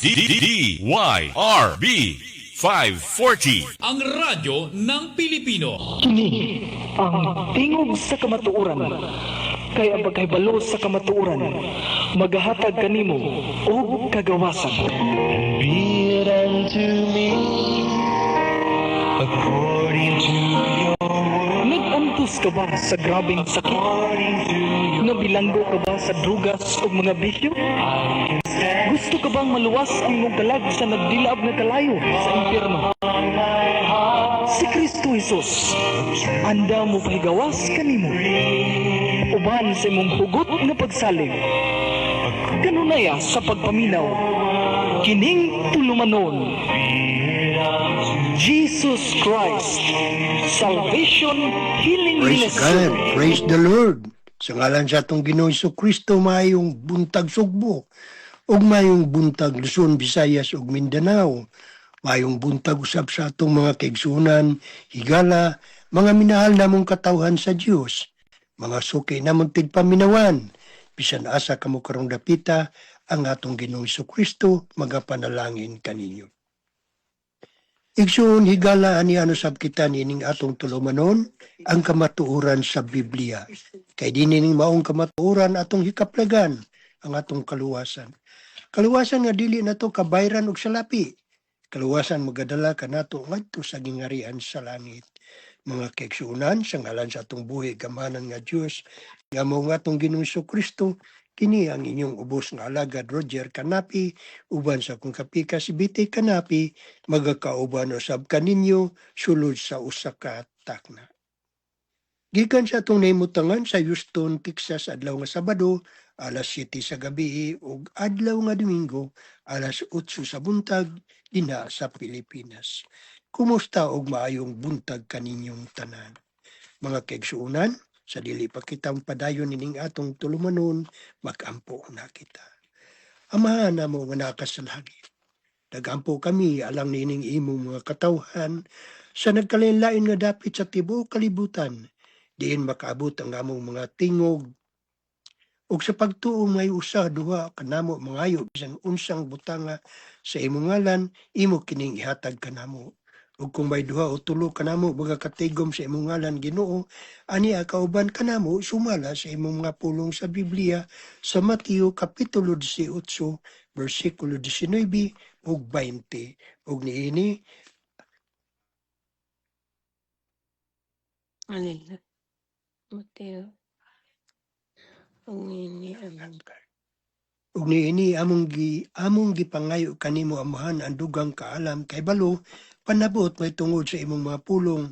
DYRB 540. Ang radyo ng Pilipino. Kini ang tingog sa kamatuoran. Kaya bagay-balo sa kamatuoran, maghahatag kanimo og kagawasan. Be it unto me according to your word, Nag-antos ka ba sa grabing sakit? according to your Nabilanggo ka ba sa drugas o mga bisyo? Gusto ka bang maluwas ang iyong kalag sa nagdilaab na kalayo sa impyerno? Si Kristo Jesus, anda mo pahigawas kanimo. Uban sa imong hugot nga pagsalig. Kanunaya sa pagpaminaw, kining tulumanon. Jesus Christ, Salvation Healing Praise Ministry. God, praise the Lord. Sa ngalan sa atong Ginoong Kristo, mayong buntag Sugbo, ug mayong buntag Luzon, Visayas ug Mindanao, mayong buntag usab sa atong mga kaigsunan, higala, mga minahal namong katawhan sa Dios, mga suki namong tigpaminawan, bisan asa kamo karong dapita, ang atong Ginoong Kristo magapanalangin kaninyo. Igsoon higala ani ano sab kita nining atong tulumanon ang kamatuoran sa Biblia. Kay dinining maong kamatuoran atong hikaplagan ang atong kaluwasan. Kaluwasan nga dili nato kabayran og salapi. Kaluwasan magadala kanato ngadto sa gingarian sa langit. Mga kaigsuonan sa ngalan sa atong buhi gamanan nga Dios nga mao nga atong Ginoong Kristo kini ang inyong ubos nga alagad Roger Canapi, uban sa kong kapika si Bitay Canapi, magakauban usab kaninyo sulod sa usa ka takna. Gikan sa atong naimutangan sa Houston, Texas adlaw nga Sabado, alas 7 sa gabi ug adlaw nga Domingo, alas 8 sa buntag dinha sa Pilipinas. Kumusta og maayong buntag kaninyong tanan? Mga kaigsuonan, sa dili pa kitang padayon nining atong tulumanon, magampo na kita. Amahan na mo nga nakas sa langit. Nagampo kami alang nining imong mga katawhan sa nagkalain-lain nga dapit sa tibuok kalibutan, diin makaabot ang among mga tingog ug sa pagtuo may usa duha kanamo mangayo bisan unsang butanga sa imong ngalan imo kining ihatag kanamo. Ug kung may duha o tulo kanamo baga katigom sa imong ngalan Ginoo, ani kauban kanamo sumala sa imong mga pulong sa Biblia sa Mateo kapitulo 18 bersikulo 19 ug 20. Ug niini Alila. Mateo. Ang ini ang ug niini among gipangayo kanimo amahan ang dugang kaalam kay balo panabot may tungod sa imong mga pulong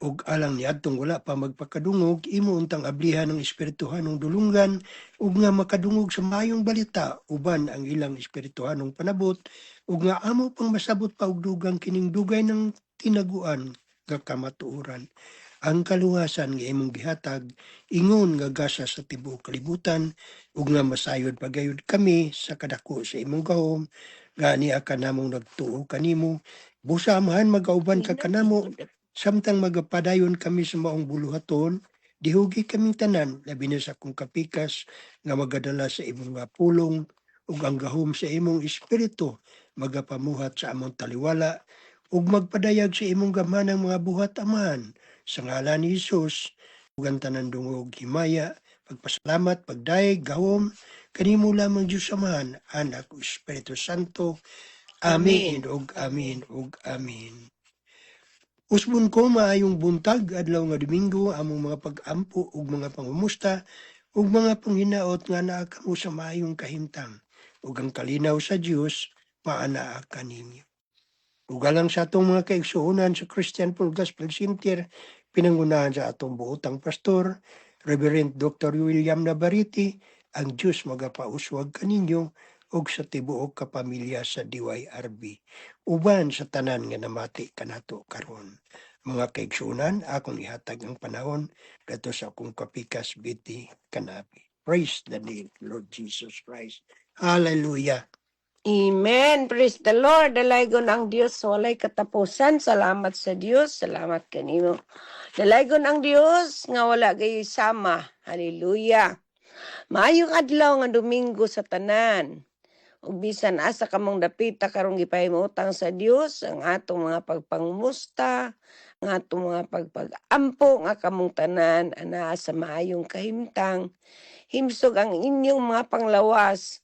ug alang niadtong wala pa magpakadungog imo untang ablihan ng espirituhanong dulungan ug nga makadungog sa mayong balita uban ang ilang espirituhanong panabot ug nga amo pang masabot pa og dugang kining dugay ng tinaguan nga kamatuoran. Ang kaluwasan nga imong gihatag ingon nga gasa sa tibuok kalibutan ug nga masayod pagayod kami sa kadako sa imong gahom gani ka namong nagtuo kanimo busa amahan magauban ka kanamo samtang magapadayon kami sa maong buluhaton dihugi kaming tanan labi na sa kong kapikas nga magadala sa imong mga pulong ug ang gahom sa imong espiritu magapamuhat sa among taliwala ug magpadayag sa imong gamanang mga buhat amahan sa ngalan ni Jesus ug ang tanan dungog himaya pagpasalamat pagdayeg gahom kanimo lamang Dios amahan anak ug Espiritu Santo. Amen ug amen ug amen. Usbon ko maayong buntag adlaw nga Domingo among mga pag-ampo ug mga pangumusta ug mga panghinaot nga naa kamo sa maayong kahimtang ug ang kalinaw sa Dios maanaa kaninyo. Ug alang sa atong mga kaigsuonan sa Christian Full Gospel Center pinangunahan sa atong buotang pastor Reverend Dr. William Navarrete, ang Dios magapauswag kaninyo ug sa tibuok kapamilya sa DYRB uban sa tanan nga namati kanato karon. Mga kaigsuonan, akong ihatag ang panahon kadto sa akong kapikas Bitay Canapi. Praise the name Lord Jesus Christ. Hallelujah. Amen. Praise the Lord. Dalaygon ang Diyos. Walay katapusan. Salamat sa Diyos. Salamat kanimo. Dalaygon ang Diyos nga wala gayoy sama. Hallelujah. Maayong adlaw nga Domingo sa tanan. ug bisan asa kamong dapita karong gipahimutang sa Dios ang atong mga pagpangumusta, ang atong mga pagpag-ampo nga kamong tanan anaa sa maayong kahimtang, himsog ang inyong mga panglawas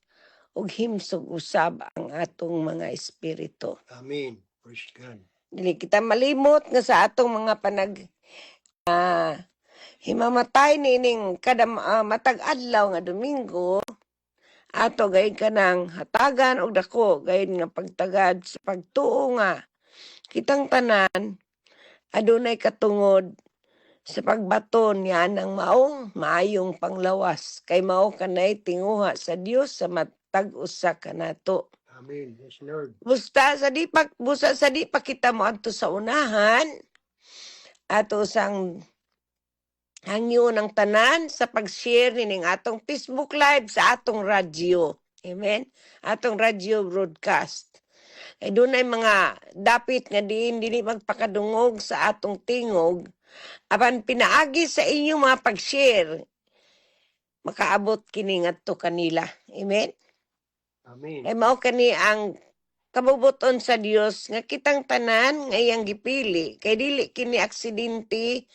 ug himsog usab ang atong mga espiritu. Amen. Praise God. Dili kita malimot nga sa atong mga himamatay nining kada matag adlaw nga Domingo, ato gayud kanang hatagan og dako gayud nga pagtagad sa pagtuo nga kitang tanan adunay katungod sa pagbaton yan ang maong maayong panglawas kay mao kanay tinguha sa Dios sa matag usa kanato. Amen. Yes, Lord. Busa sa di pa kita mo adto sa unahan ato sang hangyo ng tanan sa pag-share ning atong Facebook Live sa atong radyo. Amen? Atong radyo broadcast. Kay dunay mga dapit nga dili magpakadungog sa atong tingog apan pinaagi sa inyong mga pag-share makaabot kini ngadto kanila. Amen? Amen. Kay mao kani ang kabubuton sa Dios nga kitang tanan nga iyang gipili kay dili kini aksidente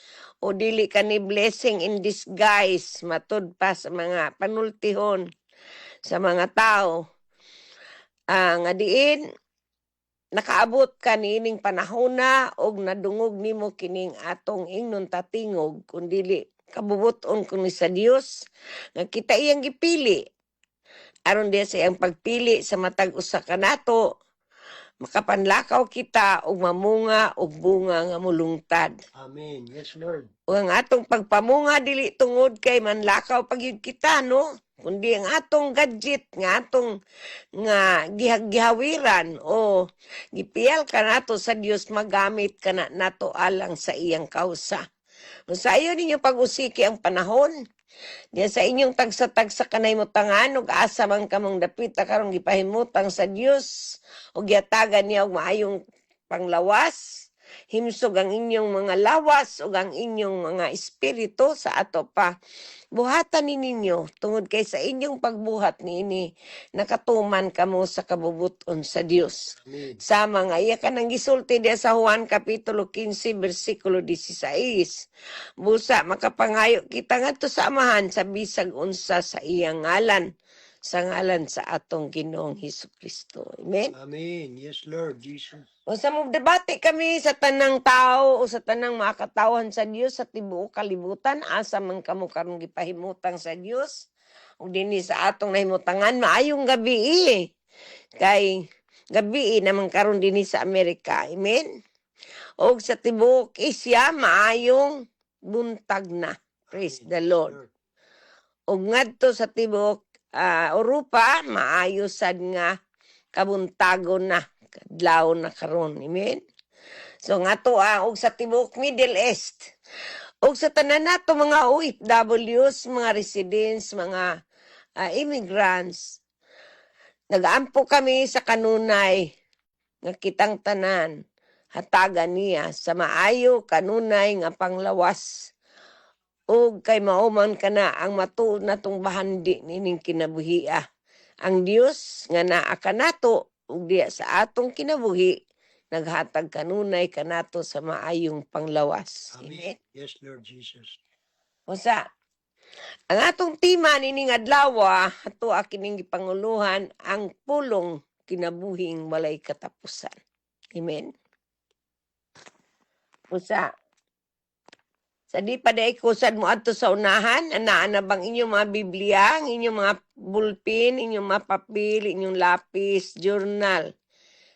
o dili kani blessing in disguise matud pa sa mga panultihon sa mga tao nga diin nakaabot ka niining panahona og nadungog nimo kining atong ingnon tatingog kun dili kabubuton kuni sa Dios nga kita iyang gipili aron diya sa iyang pagpili sa matag usa kanato makapanlakaw kita og mamunga og bunga nga mulungtad. Amen. Yes, Lord. O ang atong pagpamunga dili tungod kay manlakaw pagyud kita no, kundi ang atong gadget nga atong nga gihawiran o gipiyal kanato sa Dios magamit kana nato alang sa iyang kausa. Sa iyo ninyo pag-usiki ang panahon. Diya sa inyong tagsa-tagsa kanay mo tangan ug asa man kamong dapita karong gipahimutang sa Dios ug yatagan niya og maayong panglawas. Himsog ang inyong mga lawas ug ang inyong mga espiritu sa ato pa. Buhatan ninyo tungod kay sa inyong pagbuhat niini nakatuman kamo sa kabubuton sa Dios. Amen. Sama nga iya kanang gisulti diya sa Juan kapitulo 15 bersikulo 16. Busa makapangayo kita ngadto sa Amahan sa bisag unsa sa iyang ngalan, sa ngalan sa atong Ginoong Hesukristo. Amen. Amen. Yes, Lord Jesus. O sa debate kami sa tanang tao o sa tanang makatawhan sa Dios sa tibuok kalibutan asa man kamo karon gipahimutang sa Dios ug dinhi sa atong nahimutangan maayong gabi kay gabi naman karon dinhi sa Amerika. Amen. Og sa tibuok Asia maayong buntag na. Praise the Lord. Og ngadto sa tibuok Europa maayo sad nga kabuntagon na kadlaw na karon. Amen. So ngato og sa tibuok Middle East og sa tanan nato mga OFWs, mga residents, mga immigrants nagaampo kami sa kanunay nga kitang tanan hatagan niya sa maayo kanunay nga panglawas ug kay mauman kana ang matuod natong bahandi nining kinabuhia. Ang Dios nga naa kanato ug diya sa atong kinabuhi naghatag kanunay kanato sa maayong panglawas. Amen. Yes, Lord Jesus. Usa ang atong tema nining adlaw ato kining gipanguluhan ang pulong kinabuhing walay katapusan. Amen. Usa sa di pa day kusad mo adto sa unahan, anaa na bang inyong mga Biblia, ang inyong mga bulpin, inyong mga papel, inyong lapis, journal.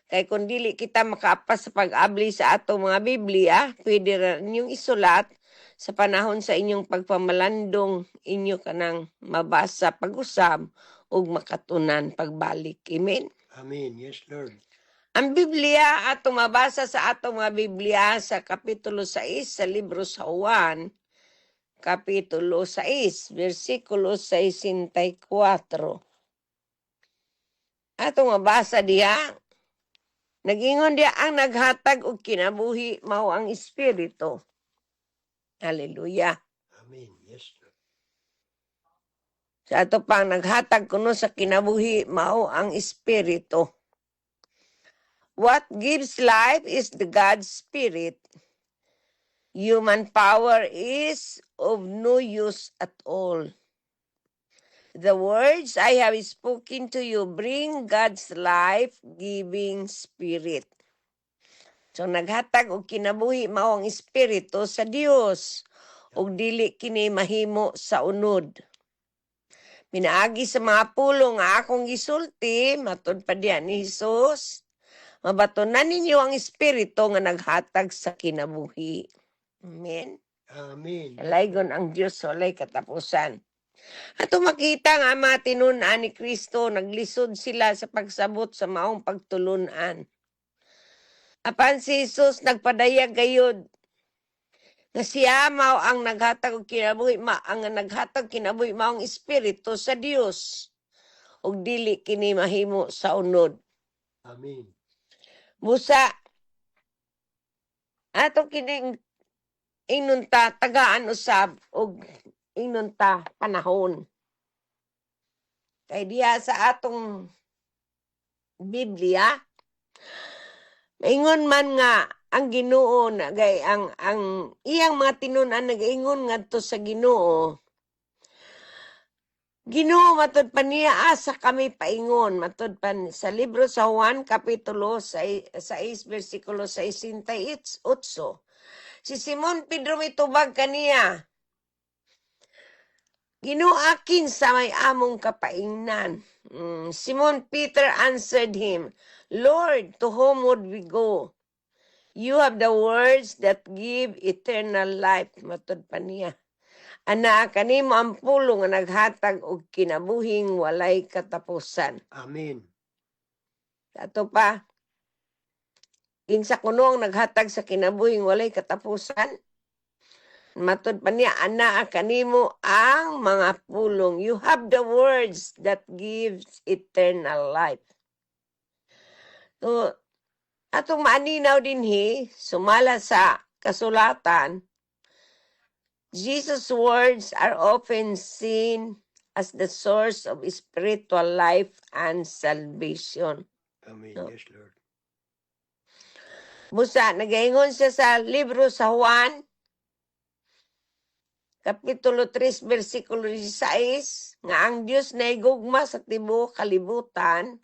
Kay kung dili kita makaapas sa pag-abli sa atong mga Biblia, pwede rin inyong isulat sa panahon sa inyong pagpamalandong inyo kanang mabasa pag-usab ug makatunan pagbalik. Amen. Amen. Yes, Lord. Ang Biblia atong mabasa sa atong mga Biblia sa kapitulo 6 sa libro sa Juan, kapitulo 6, versikulo 64. Atong mabasa diha, nag-ingon diha ang naghatag og kinabuhi mao ang Espiritu. Hallelujah. Amen. Yes, Lord. Sa ato pang naghatag kuno sa kinabuhi mao ang Espiritu. What gives life is the God's Spirit. Human power is of no use at all. The words I have spoken to you bring God's life-giving Spirit. So naghatag og kinabuhi mao ang Espiritu sa Dios ug dili kini mahimo sa unod. Minaagi sa mga pulong nga akong gisulti, matud pa diyan ni Hesus, mabatonan ninyo ang Espiritu nga naghatag sa kinabuhi. Amen. Amen. Kalaygon ang Diyos walay katapusan. Ato makita nga mga tinunan ni Kristo, naglisod sila sa pagsabot sa maong pagtulunan. Apan si Jesus nagpadayag gayud nga siya mao ang naghatag og kinabuhi, ang naghatag kinabuhi mao ang Espiritu sa Dios ug dili kini mahimo sa unod. Amen. Busa ato kining inunta tagaan usab og inunta panahon. Kay diya sa atong Biblia maingon man nga ang Ginoo nagay ang iyang mga tinunan nagaingon ngadto sa Ginoo. Ginoo matud pa niya asa kami paingon matud pa sa libro sa Juan kapitulo 6 bersikulo 68. Si Simon Pedro mitubag kaniya. Ginoo akin sa may among kapaingnan. Simon Peter answered him, Lord, to whom would we go? You have the words that give eternal life. Matud pa niya. Ana, kanimo ang pulong nga naghatag og kinabuhing walay katapusan. Amen. Ato pa, kinsa kuno ang naghatag sa kinabuhing walay katapusan? Matud pa niya, ana, kanimo ang mga pulong. You have the words that gives eternal life. So, atong maaninaw dinhi, sumala sa kasulatan, Jesus' words are often seen as the source of spiritual life and salvation. Amen. No. Yes, Lord. Busa, nagaingon siya sa libro sa Juan, Kapitulo 3, versikulo 16, nga ang Diyos na igugma sa tibuok kalibutan,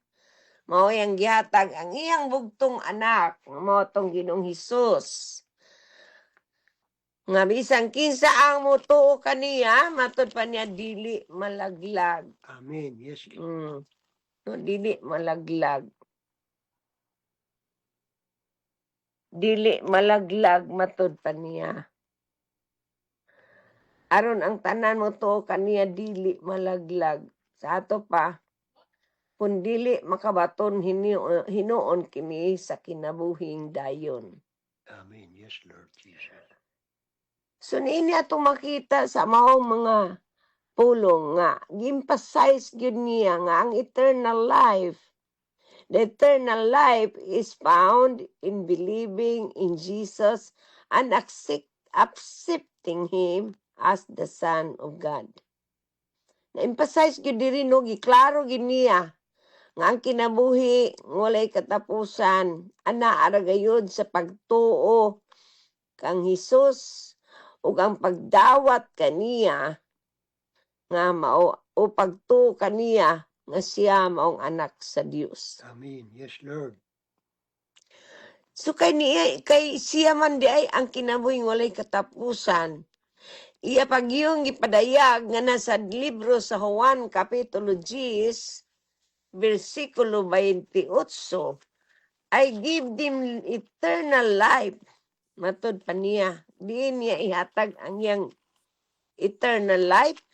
mao yang gihatag ang iyang bugtong anak, mao tong Ginoong Hesus. Nga bisan kinsa ang mutuo kaniya, matud pa niya dili malaglag. Amen. Yes, Lord. No, dili malaglag. Dili malaglag matud pa niya. Aron ang tanan mo to kaniya dili malaglag. Sa ato pa, kung dili makabaton hinuon kini sa kinabuhing dayon. Amen. Yes, Lord Jesus. So niini atong makita sa maong mga pulong nga gi-emphasize gyud niya nga ang eternal life. The eternal life is found in believing in Jesus and accepting Him as the Son of God. Na-emphasize gyud diri no, giklaro gyud niya nga ang kinabuhi walay katapusan ana ara gayud sa pagtuo kang Hesus ug ang pagdawat kaniya nga mao o pagtuo kaniya nga siya maong anak sa Dios. Amen. Yes, Lord. So kay siya man di ay ang kinabuhing walay katapusan. Iya pagyong gipadayag nga nasa libro sa Juan kapitulo 10 versikulo 28, I give them eternal life. Matud pa niya, di niya ihatag ang iyang eternal life.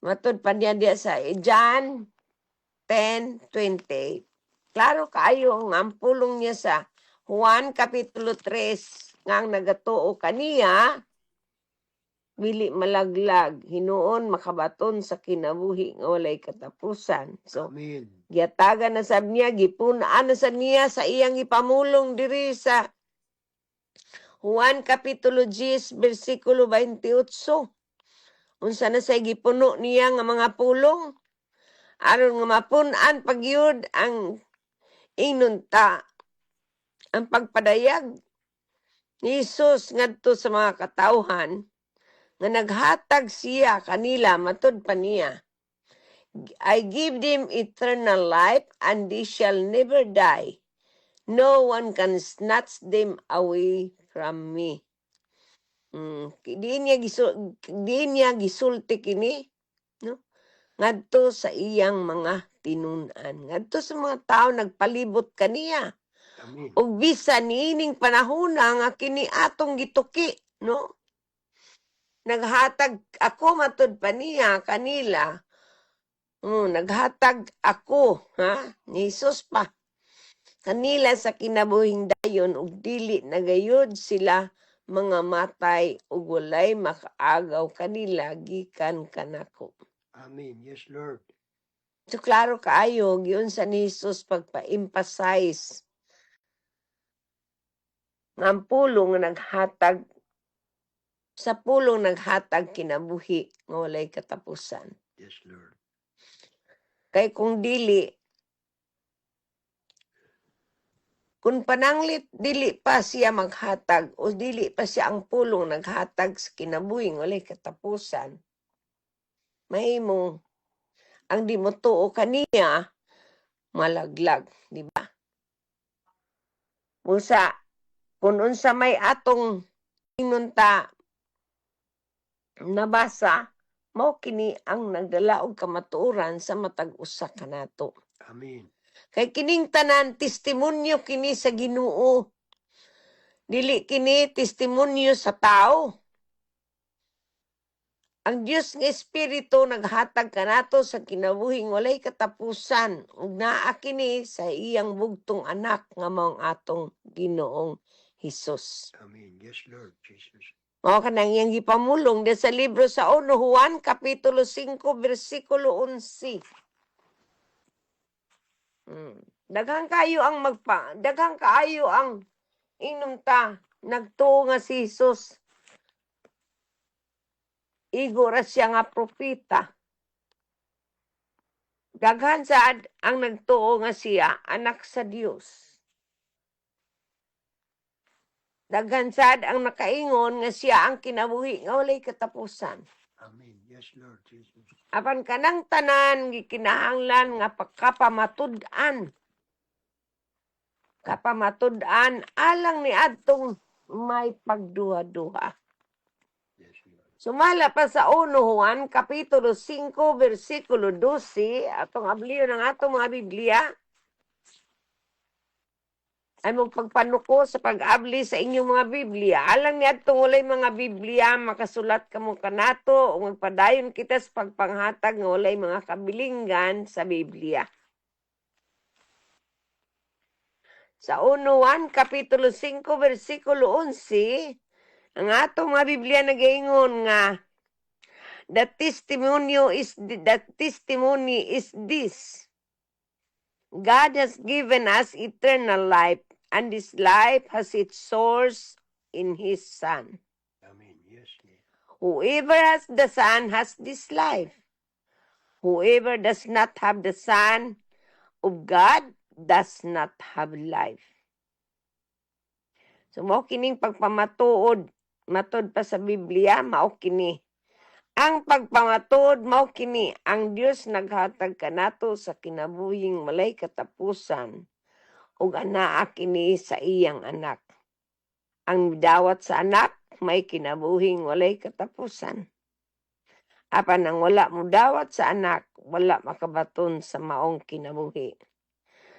Matud pa niya diya sa John 10:28. Klaro kayo nga ang pulong niya sa Juan kapitulo 3 nga ang nagatuo kaniya, bili malaglag, hinuon makabaton sa kinabuhi nga walay katapusan. So, Amen. giatagan na sab niya, gipunaan na sa niya sa iyang ipamulong diri sa Juan kapitulo 10 versikulo 28. Unsa na say gipuno niya nga mga pulong aron nga mapun-an pagyud ang inunta ang pagpadayag ni Jesus ngadto sa mga katawhan nga naghatag siya kanila matud pa niya. I give them eternal life and they shall never die. No one can snatch them away from me. Di niya gisulti kini, no? Ngadto sa iyang mga tinunan. Ngadto sa mga tao nagpalibot kaniya. Amen. Ug bisan niining panahona nga kini atong gituki, no? Naghatag ako matud pa niya kanila. Naghatag ako, ha? Ni Jesus pa. Kanila sa kinabuhing dayon ug dili nagayod sila mga matay ug walay makaagaw kanila gikan kanako. Amen. Yes, Lord. So klaro kaayo giun sa ni Jesus pagpa-emphasize nga ang pulong nga naghatag sa pulong naghatag kinabuhi nga walay katapusan. Yes, Lord. Kay kung dili, kung pananglit dili pa siya maghatag o dili pa siya ang pulong naghatag sa kinabuhing walay katapusan, mahimong ang di mo tuo kaniya malaglag, di ba? Musa, kung unsa may atong inunta nabasa, mao kini ang nagdala og kamatuoran sa matag usa kanato. Amen. Kay kining tanan testimonyo kini sa Ginoo. Dili kini testimonyo sa tao. Ang Dios nga Espiritu naghatag kanato sa kinabuhing walay katapusan ug naa kini sa iyang bugtong anak nga maong atong Ginoong Hesus. Amen. Yes, Lord Jesus. Mao kanang iyang gipamulong di sa libro sa 1 Juan kapitulo 5 bersikulo 11. Daghang kaayo ang inumta nagtuo nga si Jesus. Igo ra siya nga propeta. Daghan sad ang nagtuo nga siya anak sa Dios. Daghan sad ang nakaingon nga siya ang kinabuhi nga walay katapusan. Amen. Yes, Lord Jesus. Apan kanang tanan gikinahanglan nga pagkapamatud-an. Kapamatud-an alang ni adtong may pagduha-duha. Yes, Lord. Sumala pa sa 1 Juan kapitulo 5 bersikulo 12 atong abliyo ng atong mga Biblia. Ay mong pagpanuko sa pag-abli sa inyong mga Biblia. Alang ni adtong walay mga Biblia makasulat kamo kanato o magpadayon kita sa pagpanghatag nga walay mga kabilinggan sa Biblia. Sa 1 Juan kapitulo 5 bersikulo 11, ang atong mga Biblia nagaingon nga the testimony is this. God has given us eternal life, and this life has its source in His Son. Amen. Yes, Lord. Whoever has the Son has this life. Whoever does not have the Son of God does not have life. So, mao kining pagpamatuod, matod pa sa Biblia, mao kini. Ang pagpamatuod mao kini, ang Dios naghatag kanato sa kinabuhing walay katapusan ug anaa kini sa iyang anak. Ang midawat sa anak may kinabuhing walay katapusan. Apan ang wala mo dawat sa anak, wala makabaton sa maong kinabuhi.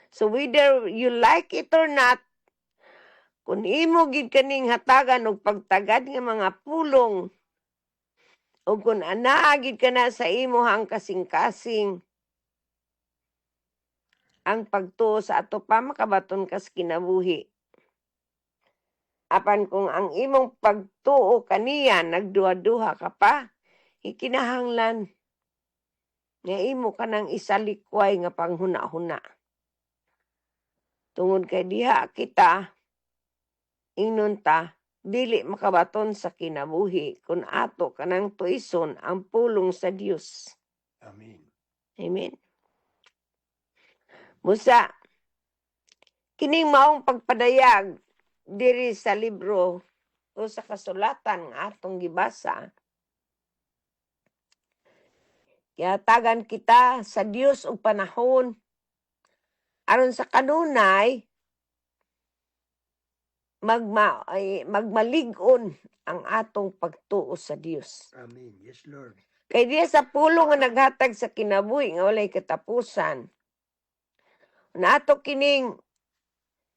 So whether you like it or not, kung imo gid kaning hatagan og pagtagad nga mga pulong o kung anaagid ka na sa imuhang kasing-kasing, ang pagtuo sa ato pa makabaton kas kinabuhi. Apan kung ang imong pagtuo kaniya, nagduha-duha ka pa, ikinahanglan nga imo ka ng isalikway nga panghuna-huna. Tungod kay diha kita, inunta, dili makabaton sa kinabuhi kun ato kanang tuison ang pulong sa Dios. Amen. Amen. Busa, kining maong pagpadayag diri sa libro o sa kasulatan nga atong gibasa. Kaya tagan kita sa Dios og panahon aron sa kanunay magmalig-on ang atong pagtuo sa Dios. Amen. Yes, Lord. Kay diya sa pulong nga naghatag sa kinabuhi nga walay katapusan. Nato kining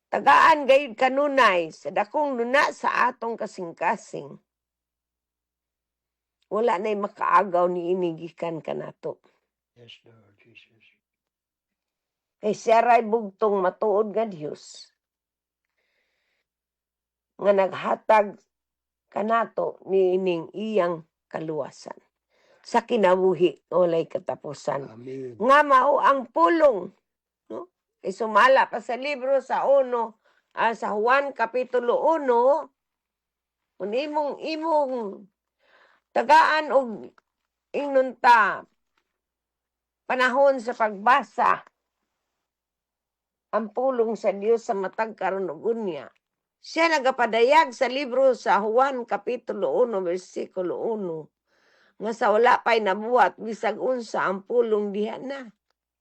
tagaan gayud kanunay sa dakong luna sa atong kasing-kasing. Wala na'y makaagaw ni inigikan kanato. Yes, Lord Jesus. Kay siya ray bugtong matuod nga Dios nga naghatag kanato ni ining iyang kaluwasan sa kinabuhi walay katapusan. Amen. Nga mao ang pulong, no? Kay sumala pa sa libro sa sa Juan kapitulo 1, kung imong tagaan og inunta panahon sa pagbasa ang pulong sa Dios sa matag karon ug unya. Siya nagapadayag sa libro sa Juan kapitulo 1 bersikulo 1 nga sa wala pa'y nabuhat bisag unsa ang pulong diha na.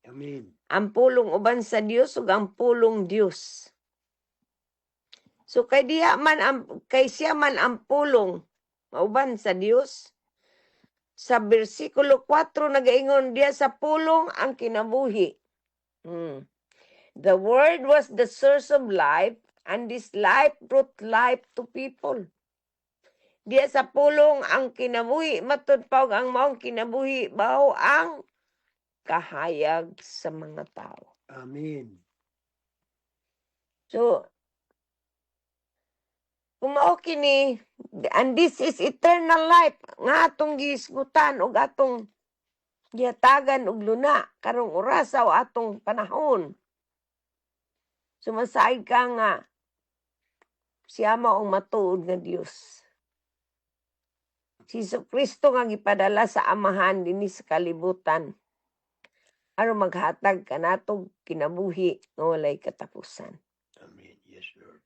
Amen. Ang pulong uban sa Dios ug ang pulong Dios. So kay siya man ang pulong mauban sa Dios. Sa bersikulo 4 nagaingon diya sa pulong ang kinabuhi. The word was the source of life, and this life brought life to people. Diya sa pulong ang kinabuhi, matud pawg ang maong kinabuhi, bao ang kahayag sa mga tao. Amen. So, kung mao kini, and this is eternal life, nga atong giisgutan o atong gihatagan og luna, karong orasaw atong panahon. Sumasaig ka nga, siya maong matuod nga Dios. Si Kristo nga gipadala sa amahan dinhi sa kalibutan aron maghatag kanatog kinabuhi nga walay katapusan. Amen. Yes, Lord.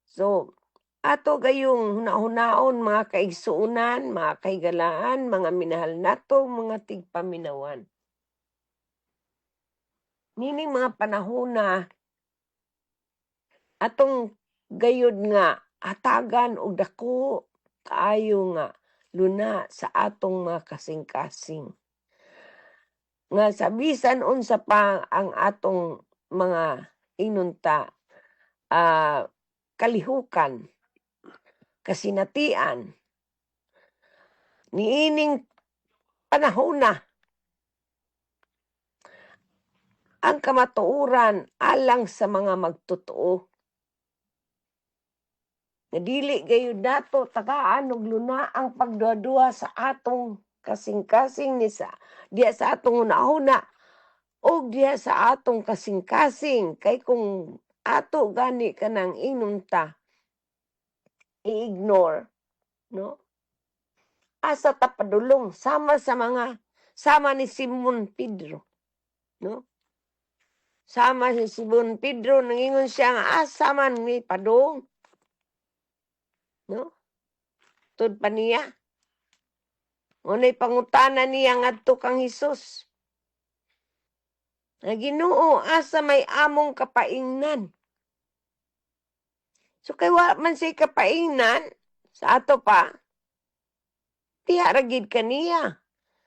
So, ato gayong hunahunaon mga kaigsuunan, mga kaigalaan, mga minahal nato, mga tigpaminawan. Nining mga panahon na atong gayud nga hatagan og dako kaayo nga luna sa atong mga kasing-kasing. Nga sa bisan unsa pa ang atong mga inunta kalihukan, kasinatian, niining panahon na ang kamatuoran alang sa mga magtotoo. Nga dili gayud nato tagaan og luna ang pagduha-duha sa atong kasing-kasing diya sa atong una-una o diya sa atong kasing-kasing. Kay kung ato gani kanang inunta i-ignore, no? Asa ta padulong sama ni Simon Pedro, no? Sama si Simon Pedro nangingon siya nga asa man ni padung, no? Tud pa niya. Ngunay pangutana niya ngadto kang Hesus. Na Ginoo, asa may among kapaingnan. So kay wa man say kapaingnan sa ato pa, tiha ra gid kaniya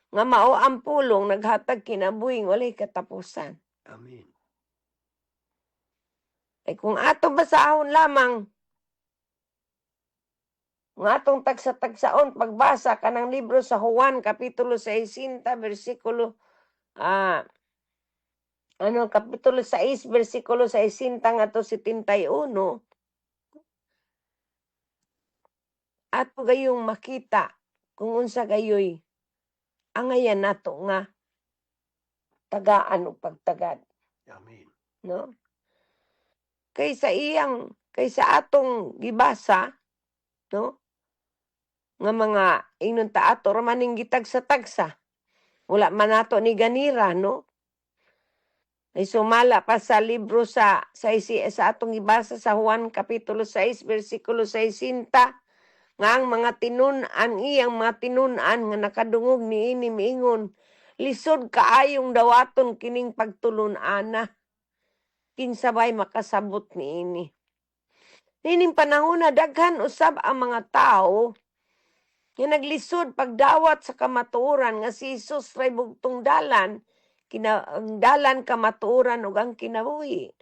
nga mao ang pulong naghatag kinabuhing walay katapusan. Amen. Ay kung ato basahon lamang nga atong tagsa-tagsaon pagbasa kanang libro sa Juan kapitulo 60 bersikulo kapitulo 6 bersikulo 60 ngadto 71, ato gayong makita kung unsa gayoy angayan nato nga tagaan o pagtagad, Amen. no? Kay sa iyang Kaysa atong gibasa, no? Nga mga ingnon ta ato ramaning gitagsa-tagsa. Wala man nato ni ganira, no? Ay sumala pa sa libro sa atong gibasa sa Juan kapitulo 6 bersikulo 60 nga ang mga tinun-an iyang mga tinun-an nga nakadungog niini miingon lisod kaayong dawaton kining pagtulun-ana kinsabay makasabot niini. Nining panahon na daghan usab ang mga tao nga naglisod pagdawat sa kamatuoran nga si Jesus ray bugtong dalan, dalan kamatuoran ug ang kinabuhi.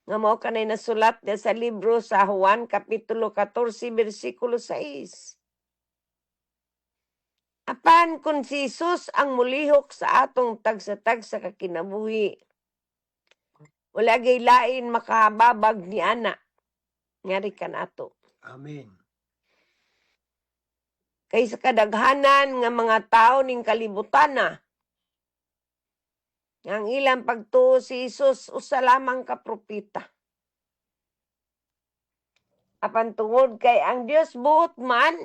Nga mao kanay nasulat niya sa libro sa Juan kapitulo 14 bersikulo 6. Apan kung si Jesus ang mulihok sa atong tagsa-tagsa ka kinabuhi, wala gay lain makahababag ni ana. Ngari ka nato. Amen. Kay sa kadaghanan nga mga tao ning kalibutan na, ang ilang pagtuo si Jesus usa lamang ka propeta. Apan tungod kay ang Dios buot man,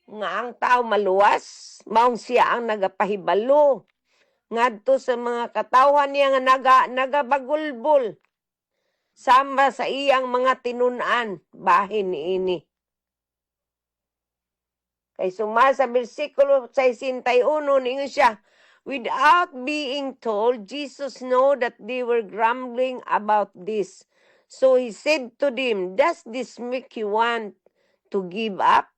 nga ang tao maluwas, maong siya ang nagapahibalo ngadto sa mga katawhan niya nga nagabagulbol sama sa iyang mga tinun-an bahin niini. Kay suma sa bersikulo 61 ningon siya, without being told, Jesus know that they were grumbling about this. So he said to them, does this make you want to give up?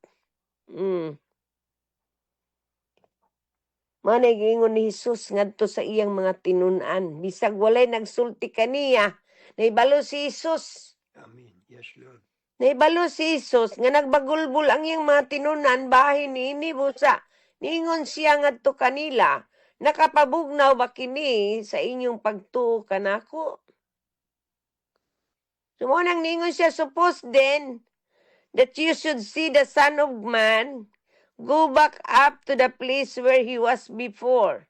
Managingon ni Jesus ngadto sa iyang mga tinun-an. Bisag walay nagsulti kaniya, naibalo si Jesus. Amen. Yes, Lord. Naibalo si Jesus nga nagbagulbul ang iyang mga tinunan bahin niini busa. Ningon siya ngadto kanila, nakapabugnaw ba kini sa inyong pagtuo kanako? Sumunang ningon siya, suppose then that you should see the Son of Man go back up to the place where he was before.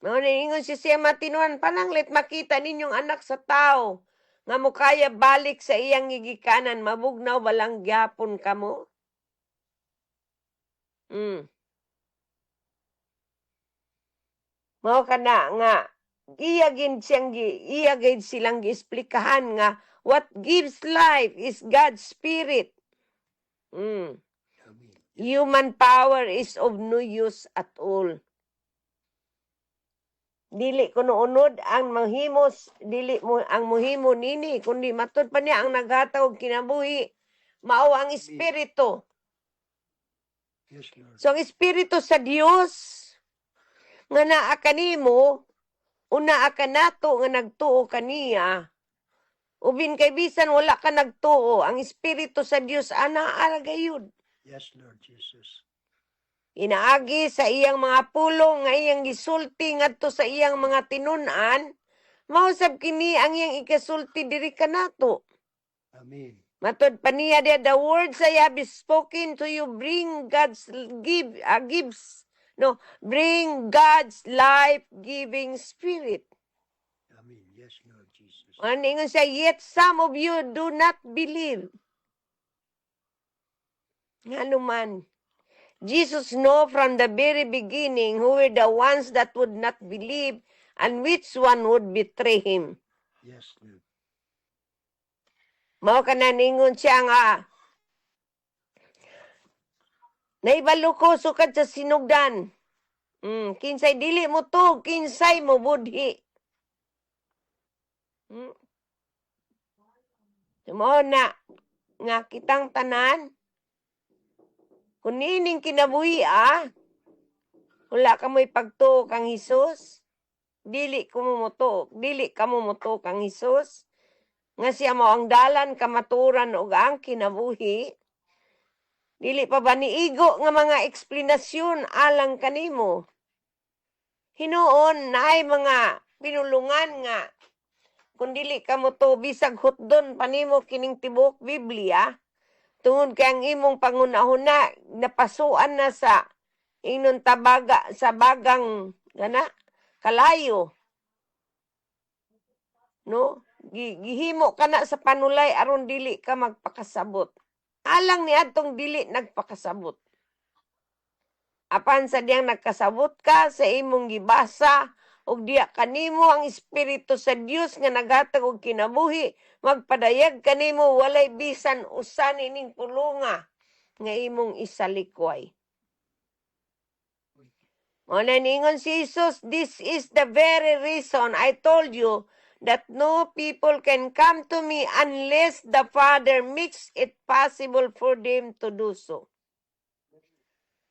Ningon siya matinuan, pananglit makita ninyong anak sa tao nga mukaya balik sa iyang gigikanan, mabugnaw balang gyapon kamo? Mao kana nga iyagin silang giesplikahan nga what gives life is God's Spirit. Amen. Human power is of no use at all. Dili kuno unod ang manghimos, dili mo ang muhimo nini, kundi matud pa niya ang naghatag og kinabuhi, mao ang espiritu. Yes, Lord. So ang espiritu sa Dios nga naa kanimo, una ka nato nga nagtuo kaniya. Ubin kay bisan wala ka nagtuo, ang espiritu sa Dios ana ara gayud. Yes, Lord Jesus. Inaagi sa iyang mga pulong nga iyang gisulti ngadto sa iyang mga tinun-an, mausab kini ang iyang ikasulti diri kanato. Amen. Matod pa niya dia, the words I have spoken to you bring bring God's life-giving spirit. Amen. Yes, Lord Jesus. Aningon siya, yet some of you do not believe. Nga naman, Jesus know from the very beginning who were the ones that would not believe and which one would betray him. Yes, Lord. Mao ka na ningon siya nga, naibalo ko sukad sa sinugdan. Kinsay dili mo to, kinsay mo budhi. Mao na, nga kitang tanan, kung nining kinabuhi wala ka mo'y pagtuo kang Hesus, dili ka mo moto kang Hesus, nga siya mo ang dalan kamaturan o ang kinabuhi, dili pa ba niigo nga mga eksplanasyon alang kanimo? Hinuon na ay mga pinulungan nga, kung dili ka mo to bisag hutdon panimo kining tibok Biblia, tungod kay ang imong pangunahuna napasuan na sa inon tabaga sa bagang kalayo. No? gihimo ka na sa panulay aron dili ka magpakasabot. Alang ni adtong dili nagpakasabot. Apan sa diyang nagkasabot ka sa imong gibasa ug diya kanimo ang espiritu sa Dios nga naghatag og kinabuhi, magpadayag kanimo walay bisan usa ning pulonga nga imong isalikway. Muna ningon si Jesus, this is the very reason I told you that no people can come to me unless the Father makes it possible for them to do so.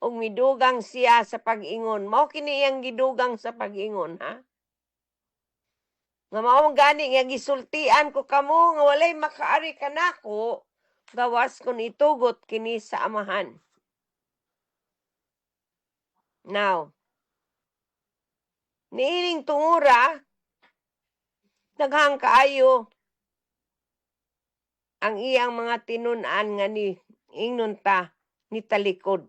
Ug midugang siya sa pag-ingon. Mao kini iyang gidugang sa pag-ingon, ha? Nga mao gani nga gisultian ko kamo nga walay makaari kanako gawas kun itugot kini sa Amahan. Now, niining tungura, daghang kaayo ang iyang mga tinun-an nga ni ingnon ta ni talikod.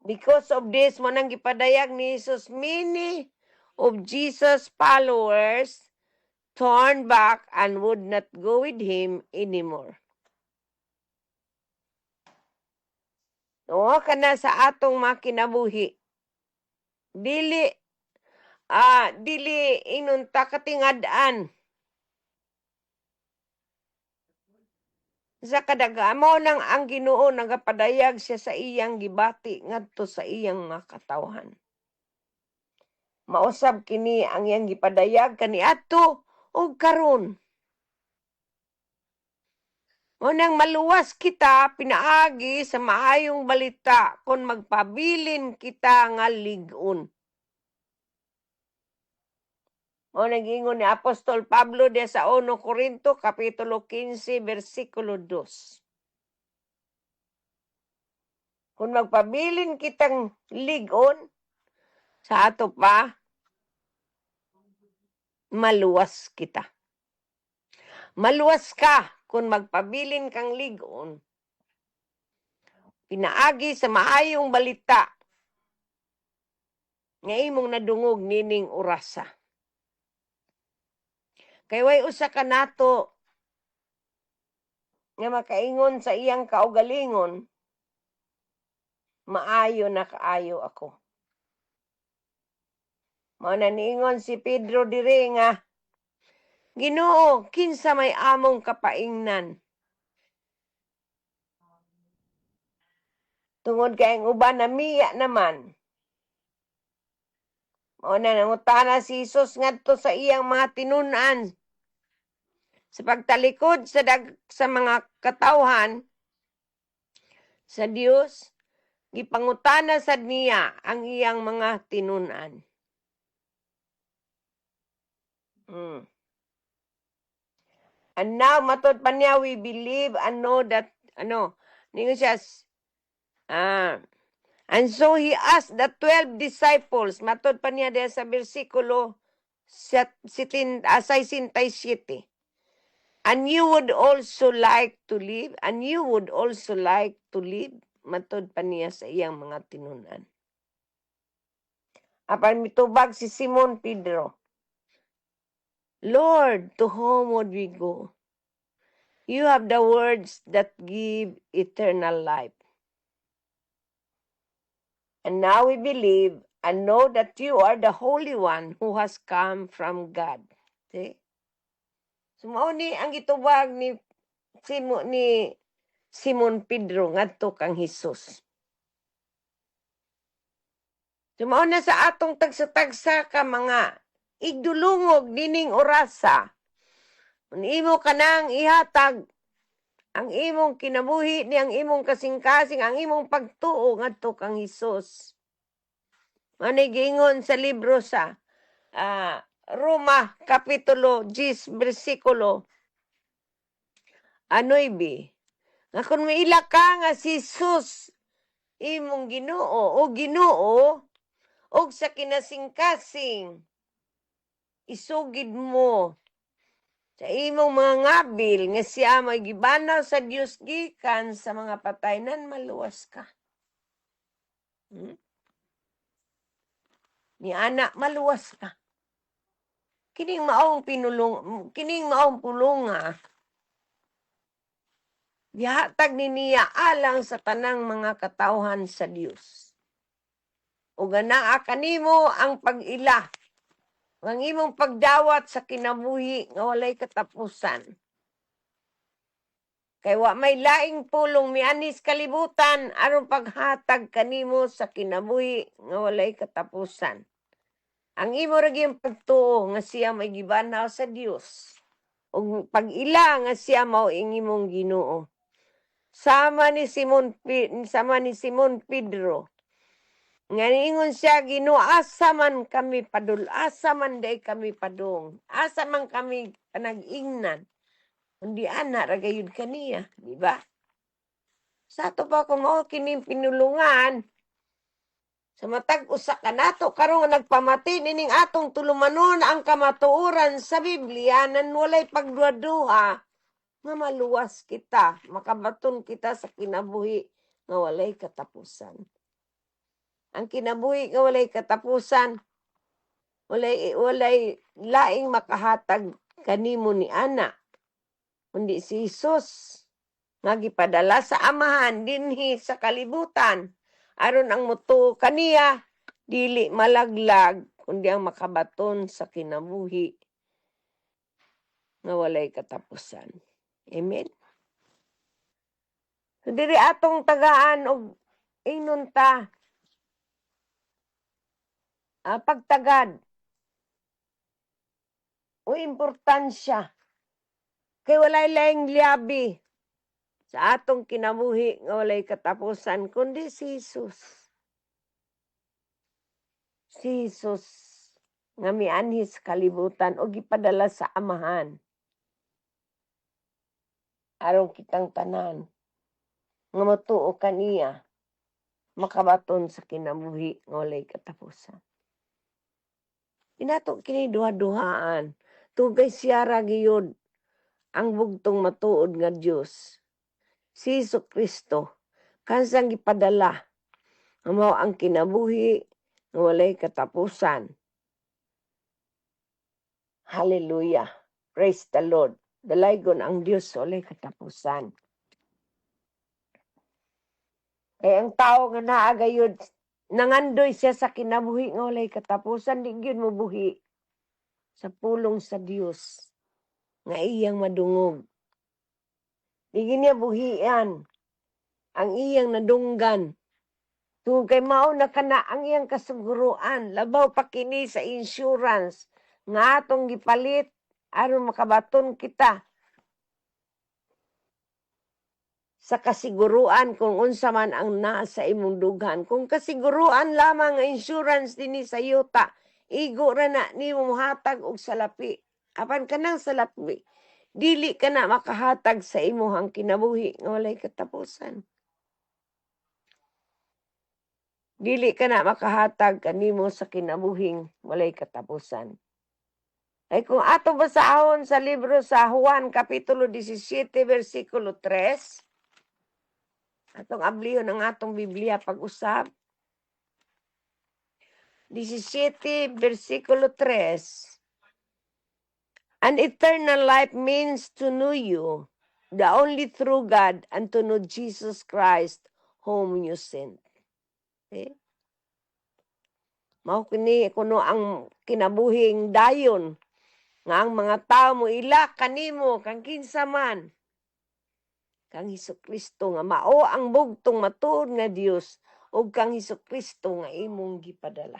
Because of this, manang gipadayag ni Jesus, many of Jesus' followers turned back and would not go with him anymore. O kana sa atong makinabuhi. Dili inon ta katingad-an. Sa kadaga mo nang ang Ginoo nagapadayag siya sa iyang gibati ngadto sa iyang mga katawhan. Mausab kini ang iyang gipadayag kaniadto ug karon. Unang maluwas kita pinaagi sa maayong balita kung magpabilin kita nga ligon. O nag-ingon ni Apostol Pablo de sa 1 Corinto, Kapitulo 15, versikulo 2. Kung magpabilin kitang ligon, sa ato pa, maluwas kita. Maluwas ka kung magpabilin kang ligon. Pinaagi sa maayong balita nga imong nadungog nining orasa. Kay way usa ka nato nga makaingon sa iyang kaugalingon, maayo na kaayo ako. Mao na niingon si Pedro diri nga, Ginoo, kinsa may among kapaingnan. Tungod kay ang uban na miya naman. Mao na nangutana si Jesus ngadto sa iyang mga tinun-an. Sa pagtalikod sa mga katawhan sa Dios, gipangutana sad niya ang iyang mga tinun-an. And now, matod pa niya, we believe and know that, ningon siya, and so he asked the 12 disciples, matod pa niya dahil sa versikulo 67, and you would also like to live, matod pa niya sa iyang mga tinunan. Apan mitubag si Simon Pedro, Lord, to whom would we go? You have the words that give eternal life. And now we believe and know that you are the Holy One who has come from God. See? So, mao ni ang gitubag ni Simon Pedro ngadto kang Hesus. So, mao na sa atong tagsa-tagsa ka mga igdulungog dining orasa. Imo ka nang ihatag ang imong kinabuhi ni ang imong kasing-kasing, ang imong pagtuo ngadto kang Hesus. Manay giingon sa libro sa Roma, Kapitulo 10, versikulo 9. Nga kung maila ka nga si Jesus, imong Ginoo o sa kinasing-kasing, isugid mo sa imong mga ngabil nga siya may gibanaw sa Dios gikan sa mga patay nan maluwas ka. Ni ana maluwas ka. Kining maong pulunga. Gihatag ni niya alang sa tanang mga katawhan sa Dios. Ug anaa kanimo ang pag-ila. Ang imong pagdawat sa kinabuhi nga walay katapusan. Kay wa may laing pulong mianis kalibutan aron paghatag kanimo sa kinabuhi nga walay katapusan. Ang imo ra gyud pagtuo nga siya may gibanaw sa Dios. Ug pag-ila nga siya mao imong Ginoo. Sama ni Simon Pedro. Nga niingon siya, Ginoo, asa man kami padul, asa man day kami padung, asa man kami panag-ingnan. Kundi ana ra gayud kaniya, di ba? Sa ato pa kung mao kining pinulungan, sa matag usa ka nato karon nagpamati nining atong tulumanon ang kamatuoran sa Biblia nan walay pagduha-duha nga maluwas kita, makabaton kita sa kinabuhi nga walay katapusan. Ang kinabuhi nga walay katapusan, walay laing makahatag kanimo ni ana. Kundi si Jesus nga gipadala sa amahan dinhi sa kalibutan aron ang mutuo kaniya dili malaglag kundi ang makabaton sa kinabuhi nga walay katapusan. Amen. So diri atong tagaan og ingnon ta pagtagad o importansya kay walay laing liabi sa atong kinabuhi nga walay katapusan kundi si Jesus. Si Jesus nga mianhi sa kalibutan o gipadala sa amahan. Aron kitang tanan nga matuo kaniya makabaton sa kinabuhi nga walay katapusan. Inato kini duha-duhaan. Tugay siya ra giyod ang bugtong matuod nga Dios. Si Jesucristo kansang gipadala nga mao ang kinabuhi nga walay katapusan. Hallelujah. Praise the Lord. Dalaygon ang Dios walay katapusan. Kaya ang tao nga naa gayud nangandoy siya sa kinabuhi nga walay katapusan, di gyud mo buhi sa pulong sa Dios nga iyang madungog. Di niya buhian ang iyang nadunggan. Tugay mao na kana ang iyang kasiguruan, labaw pa kini sa insurance nga atong gipalit aron makabaton kita sa kasiguruan kung unsa man ang naa sa imong dughan. Kung kasiguruan lamang nga insurance dinhi sa yuta, igo ra na nimo mohatag og salapi. Apan kanang salapi, dili ka na makahatag sa imong kinabuhi nga walay katapusan. Dili ka na makahatag kanimo sa kinabuhing walay katapusan. Ay kung ato basahon sa libro sa Juan kapitulo 17 versikulo 3, atong abliyon ang atong Biblia pag-usab. 17 versikulo 3. An eternal life means to know you, the only true God, and to know Jesus Christ, whom you sent. Okay? Mao kini kuno ang kinabuhing dayon nga ang mga tao mo ila kanimo kang kinsa man kang Hesukristo nga mao ang bugtong matuod nga Dios ug kang Hesukristo nga imong gipadala.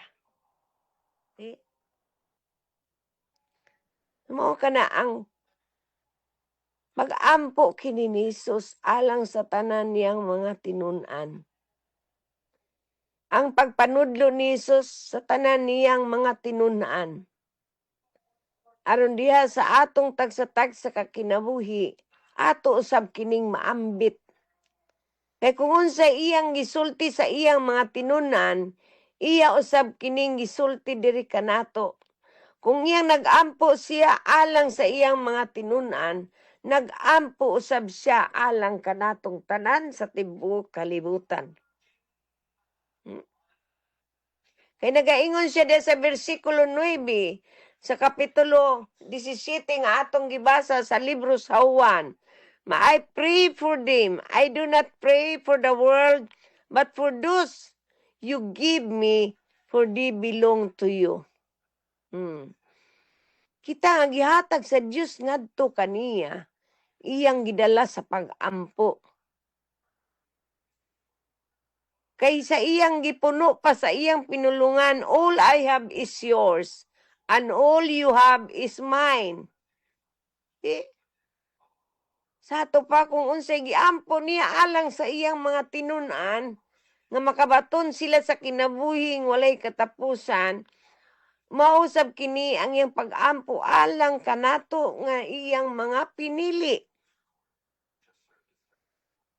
Okay? Mao kana ang pag-ampo kini ni Jesus alang sa tanan niyang mga tinun-an. Ang pagpanudlo ni Jesus sa tanan niyang mga tinun-an. Aron diha sa atong tagsa-tagsa ka kinabuhi, ato usab kining maambit. Kay kung unsa iyang gisulti sa iyang mga tinun-an, iya usab kining gisulti diri kanato. Kung iyang nag-ampo siya alang sa iyang mga tinun-an, nag-ampo usab siya alang kanatong tanan sa tibuok kalibutan. Kay nagaingon siya diya sa versikulo 9 sa kapitulo 17 nga atong gibasa sa libro sa Juan. I pray for them. I do not pray for the world, but for those you give me, for they belong to you. Kita nga gihatag sa Dios ngadto kaniya, iyang gidala sa pag-ampo. Kay sa iyang gipuno pa sa iyang pinulungan, all I have is yours, and all you have is mine. Sa ato pa kung unsay giampo niya alang sa iyang mga tinun-an, nga makabaton sila sa kinabuhing walay katapusan, mausab kini ang iyang pag-ampo alang kanato nga iyang mga pinili.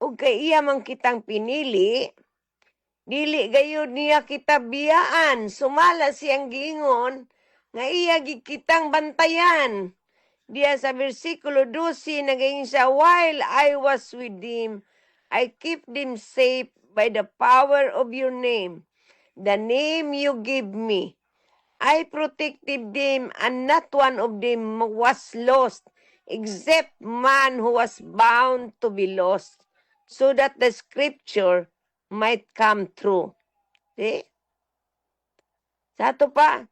Ug kay iya man kitang pinili, dili gayud niya kita biyaan, sumala siyang giingon nga iya kitang bantayan. Diya sa versikulo 12, naging siya, while I was with them, I keep them safe by the power of your name, the name you give me. I protected them, and not one of them was lost, except man who was bound to be lost, so that the scripture might come true. See? Sa ito pa,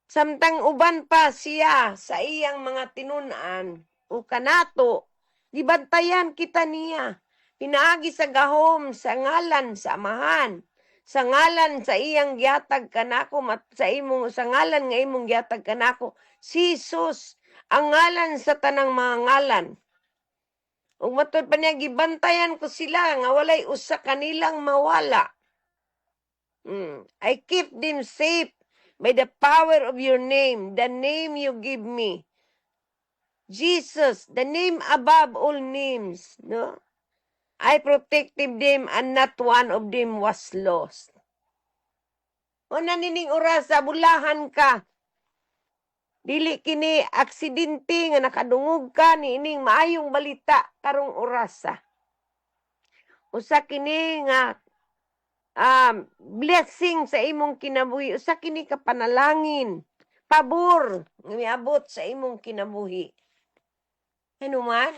samtang uban pa siya sa iyang mga tinunan o kanato, gibantayan kita niya. Pinaagi sa gahom, sa ngalan, sa amahan, sa ngalan sa iyang gihatag kanako, sa ngalan nga imong gihatag kanako, si Jesus, ang ngalan sa tanang mga ngalan. Ug matud pa niya, gibantayan ko sila, nga walay usa kanilang mawala. I keep them safe by the power of your name, the name you give me. Jesus, the name above all names, no? I protected them, and not one of them was lost. O nanining oras sa bulahan ka, dili kini aksidente nga nakadungog ka niining maayong balita karong orasa. Usa kini nga blessing sa imong kinabuhi, usa kini ka panalangin, pabor nga miabot sa imong kinabuhi. Ano man?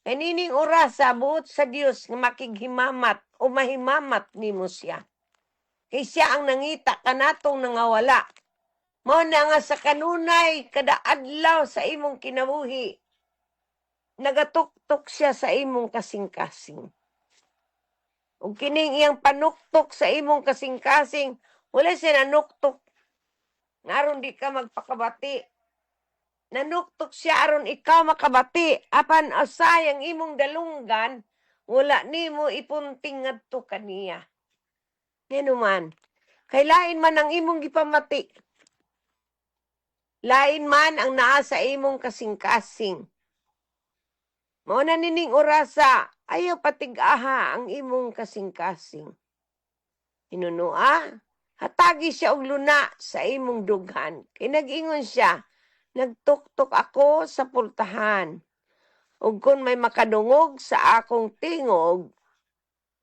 Kanining oras sa buot sa Dios nga makighimamat o mahimamat nimo siya. Kay siya ang nangita kanatong nangawala. Mao na nga sa kanunay kada adlaw sa imong kinabuhi, nagatuktok siya sa imong kasing-kasing. Ug kining iyang panuktok sa imong kasing-kasing, wala siya nanuktok aron di ka magpakabati. Nanuktok siya aron ikaw makabati. Apan asayang imong dalunggan, wala nimo ipunting ngadto kaniya. Ngano man, kay lain man ang imong gipamati. Lain man ang naa sa imong kasing-kasing. Mao na nining orasa, ayaw patig-aha ang imong kasing-kasing. Hinunua, hatagi siya og luna sa imong dughan. Kay nag-ingon siya, nagtuktok ako sa pultahan. Ug kun may makadungog sa akong tingog,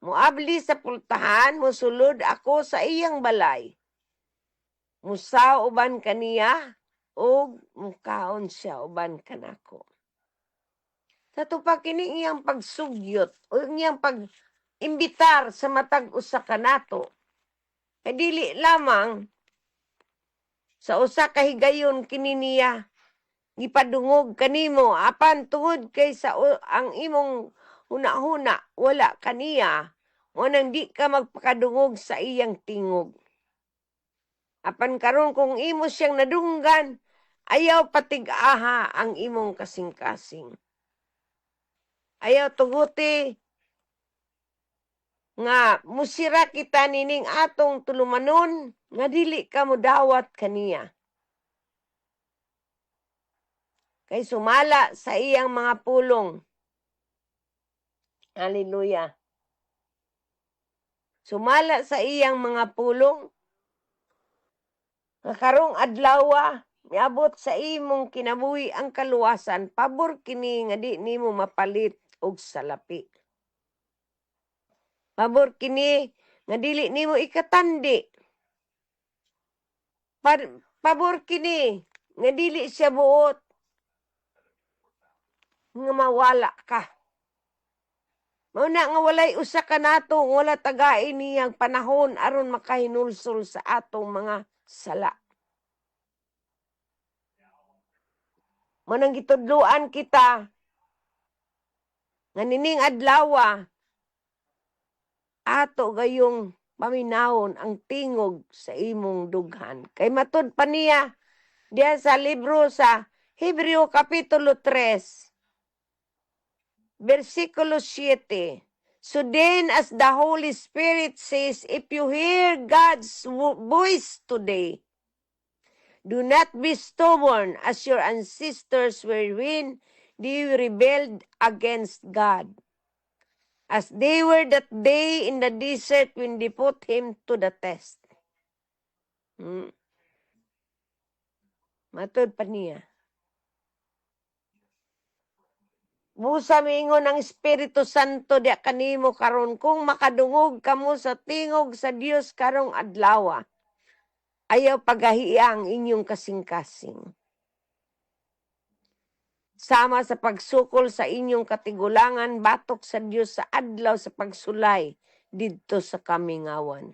muabli sa pultahan, musulod ako sa iyang balay. Musaw uban kaniya, ug mukaon siya uban kanako. Sa tupa kini iyang pagsugyot o iyang pag-imbitar sa matag usa kanato. Kay dili lamang sa usa ka higayon kini niya gipadungog kanimo apan tungod kay sa ang imong huna-huna wala kaniya mo nang di ka magpakadungog sa iyang tingog. Apan karon kung imo siyang nadunggan, ayaw patig-aha ang imong kasing-kasing. Ayaw tuguti nga musira kita nining atong tulumanon nga dili ka mo dawat kaniya. Kay sumala sa iyang mga pulong. Hallelujah. Sumala sa iyang mga pulong. Nga karong adlaw miabot sa imong kinabuhi ang kaluwasan, pabor kini nga di nimo mapalit og salapi. Pabor kini nga dili nimo ikatandi Pabor kini nga dili siya buot nga mawala ka. Mao na nga walay usa ka nato wala tagain niyang panahon aron makahinulsol sa atong mga sala. Manang gitudloan kita nga nining adlaw ato gayong paminawon ang tingog sa imong dughan. Kay matud pa niya diya sa libro sa Hebreo Kapitulo 3, Versikulo 7. So then as the Holy Spirit says, if you hear God's voice today, do not be stubborn as your ancestors were when they rebelled against God, as they were that day in the desert when they put him to the test. Matod pa niya. Busa mingon ang Espiritu Santo diya kanimo karon kung makadungog kamo sa tingog sa Dios karong adlaw. Ayaw pagahiang inyong kasing-kasing. Sama sa pagsukol sa inyong katigulangan batok sa Dios sa adlaw sa pagsulay didto sa kamingawan.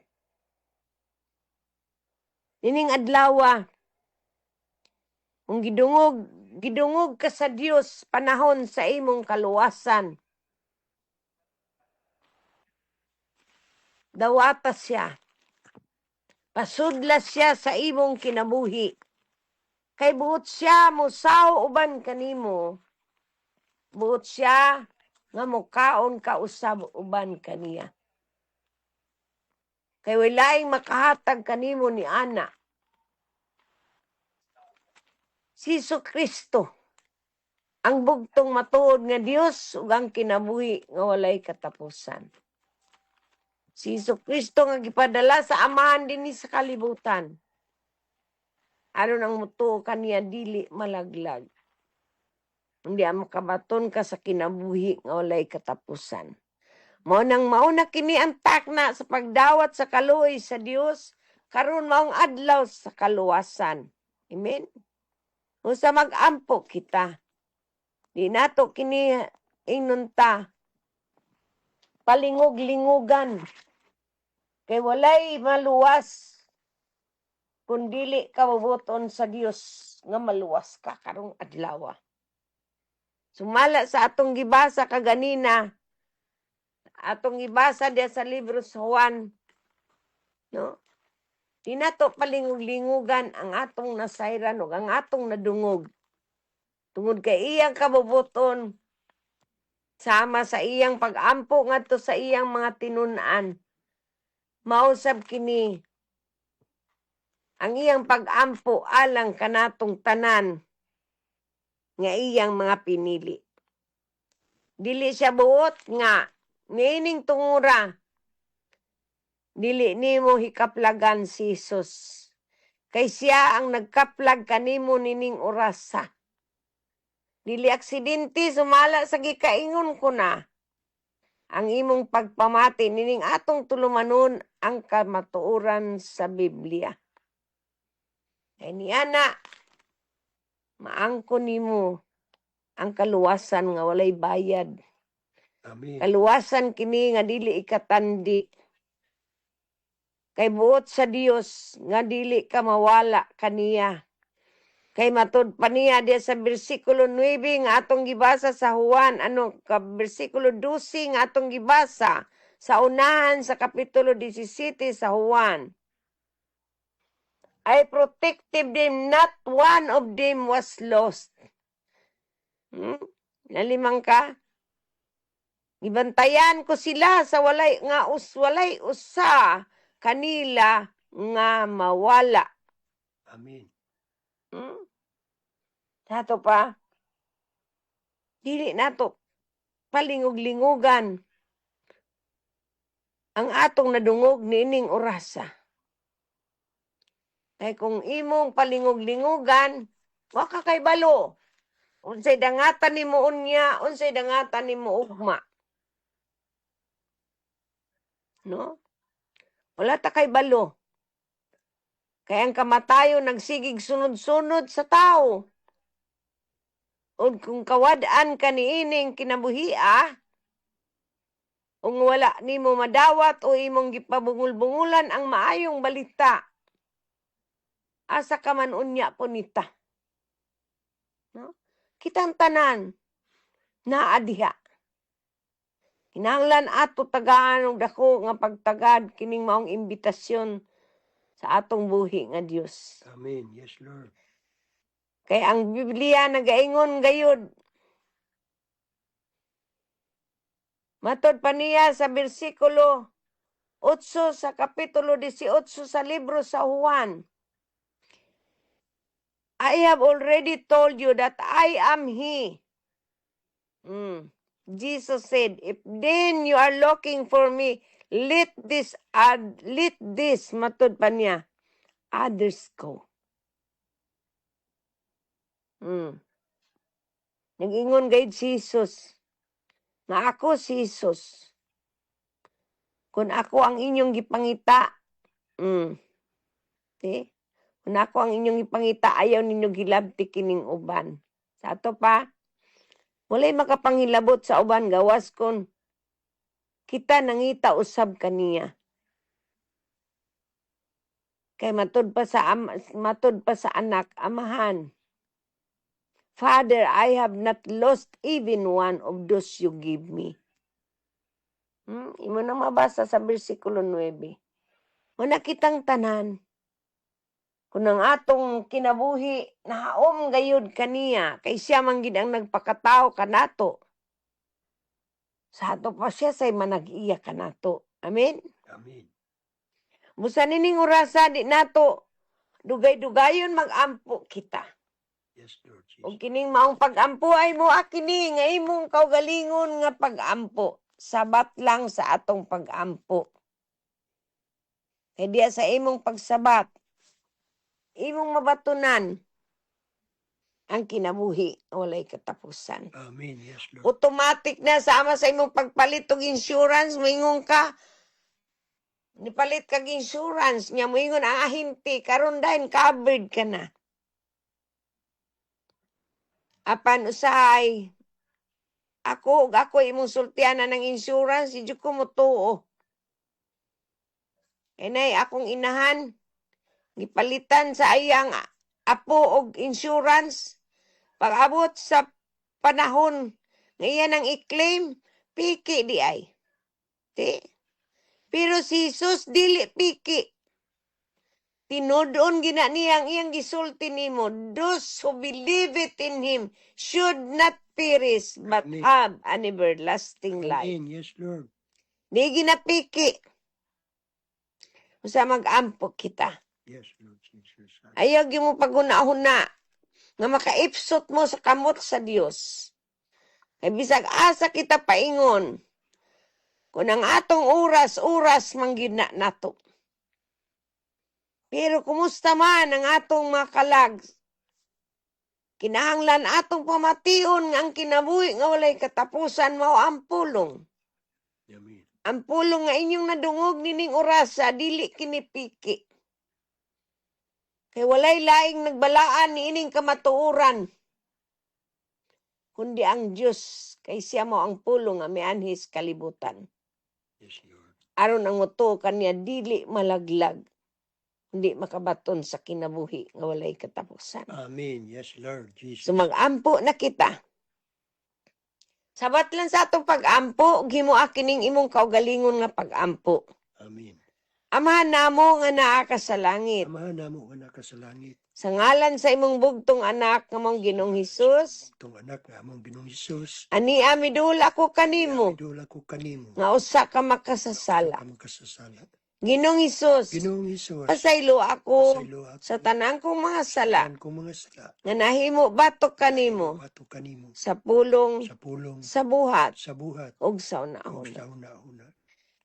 Nining adlaw kung gidungog ka sa Dios panahon sa imong kaluwasan. Dawata siya. Pasudlas siya sa imong kinabuhi. Kay buot siya musaw uban kanimo. Buot siya nga mukaon ka usab uban kaniya. Kay walay makahatag kanimo ni ana. Si Kristo ang bugtong matuod nga Dios ug ang kinabuhi nga walay katapusan. Si Kristo nga gipadala sa amahan dinhi sa kalibutan. Aron ang mutuo kaniya dili malaglag. Hindi makabaton ka sa kinabuhi nga walay katapusan. Mauna kini ang takna sa pagdawat sa kaluoy sa Dios karon maong adlaw sa kaluwasan. Amen. Usa mag-ampo kita. Di nato kini inunta palingog-lingugan. Kay walay maluwas kung dili ka mabuton sa Dios nga maluwas ka karong adlaw. Sumala sa atong gibasa kaganina, atong gibasa diya sa libro sa Juan, no? Di nato palingog-lingugan ang atong nasayran o ang atong nadungog. Tungod kay iyang kabubuton, sama sa iyang pag-ampo ngadto sa iyang mga tinun-an, mausab kini ang iyang pag-ampo alang kanatong tanan nga iyang mga pinili. Dili siya buot nga niining tungura dili nimo hikaplagan si Jesus. Kay siya ang nagkaplag kanimo nining orasa. Dili aksidente sumala sa gikaingon ko na. Ang imong pagpamati nining atong tulumanon ang kamatuoran sa Biblia. Kay niana maangko nimo ang kaluwasan nga walay bayad. Amen. Kaluwasan kini nga dili ikatandi. Kay buot sa Dios nga dili ka mawala kaniya. Kay matud pa niya diya sa bersikulo 9 nga atong gibasa sa Juan, bersikulo 12 nga atong gibasa sa unahan sa kapitulo 17 sa Juan. I protected them, not one of them was lost. Nalimang ka? Gibantayan ko sila sa walay usa kanila nga mawala. Amen. Nato pa, dili nato palingog-lingugan ang atong nadungog nining orasa. Kay kung imong palingog-lingugan, wa ka kay balo. Unsay dangatan nimo unya, unsay dangatan nimo ugma. No? Wala ta kay balo. Kaya ang kamatayon nagsigig sunod-sunod sa tao. O kung kawadaan ka niining kinabuhia, kung wala nimo madawat o imong gipabungul-bungulan ang maayong balita, asa ka man unya po nita. No? Kitang tanan, naa diha. Kinahanglan ato tagaan og dako nga pagtagad kining maong imbitasyon sa atong buhi nga Dios. Amen. Yes, Lord. Kay ang Biblia nagaingon gayud. Matod pa niya sa bersikulo 8 sa kapitulo 18 sa libro sa Juan. I have already told you that I am He. Jesus said, if then you are looking for me, let this, matod pa niya, others go. Nag-ingon gayud si Jesus, nga ako si Jesus. Kung ako ang inyong gipangita, kung ako ang inyong gipangita, ayaw ninyo gilabti kining uban. Sa ato pa, walay makapanghilabot sa uban gawas kon kita nangita usab kaniya. Kay matod pa sa anak, amahan. Father, I have not lost even one of those you give me. Imo na mabasa sa bersikulo 9. Muna kitang tanan, kung ang atong kinabuhi, nahaom gayud kaniya, kay siya man gid ang nagpakatao kanato. Sa ato pa siya say manag-iya kanato. Amen? Amen. Busa nining orasa di nato, dugay-dugayon mag-ampo kita. Yes, Lord Jesus. O kining maong pag-ampo ay mo akini nga imong kaugalingon nga pag-ampo. Sabat lang sa atong pag-ampo. Kay diya sa imong pagsabat, imong mabatunan ang kinabuhi walay katapusan. Amen. Yes, Lord. Automatic na sama sa imong pagpalit og insurance, moingon ka, nipalit kag insurance, nya moingon ang ahinti, karon dahin covered ka na. Apan usahay, ako imong sultianan ng insurance, di ko mo tuo. Enay akong inahan, gipalitan sa iyang apo og insurance. Pag-abot sa panahon nga iyan ang i-claim, piki di ay. Pero si Jesus dili piki. Tinudon gina niyang iyang gisulti nimo, those who believe it in Him should not perish but Amen. have an everlasting life. Amen. Yes, Lord. Di ginapiki. Usa mag-ampo kita. Yes, Lord Jesus. Ayaw mo paghuna-huna nga makaipsot mo sa kamot sa Dios. Kay bisag asa kita paingon, kung ang atong oras manggid na nato. Pero kumusta man ang atong makalag? Kinahanglan atong pamation nga ang kinabuhi nga walay katapusan mao ang pulong. Amen. Ang pulong nga inyong nadungog nining orasa dili kinipiki. Kay walay laing nagbalaan ni ining kamatuoran. Kundi ang Dios kay siya mo ang pulong nga mianhis kalibutan. Yes, Lord. Aron ang muto kaniya dili malaglag. Hindi makabaton sa kinabuhi nga walay katapusan. Amen. Yes, Lord Jesus. So mag-ampo na kita. Sabat lang sa atong pag-ampo, himuha kining imong kaugalingon nga pag-ampo. Amen. Amahan namo nga naa ka sa langit. Amahan namo nga naka sa langit. Sa ngalan sa imong bugtong anak nga mong Ginoong Hesus, Itong anak nga among Ginoong Hesus. ani amidula ko kanimo Idula ko kanimo. nga usa ka makasasala. Ka magkasasala. Ginoong Hesus, Ginoong Hesus. pasaylo ako Pasaylo ako sa tanang kong mga sala Saan kong mga sala. nga nahimo batok kanimo Bato kanimo. sa pulong, Sa pulong. sa buhat, Sa buhat. ug sa O unahon. sa una-una.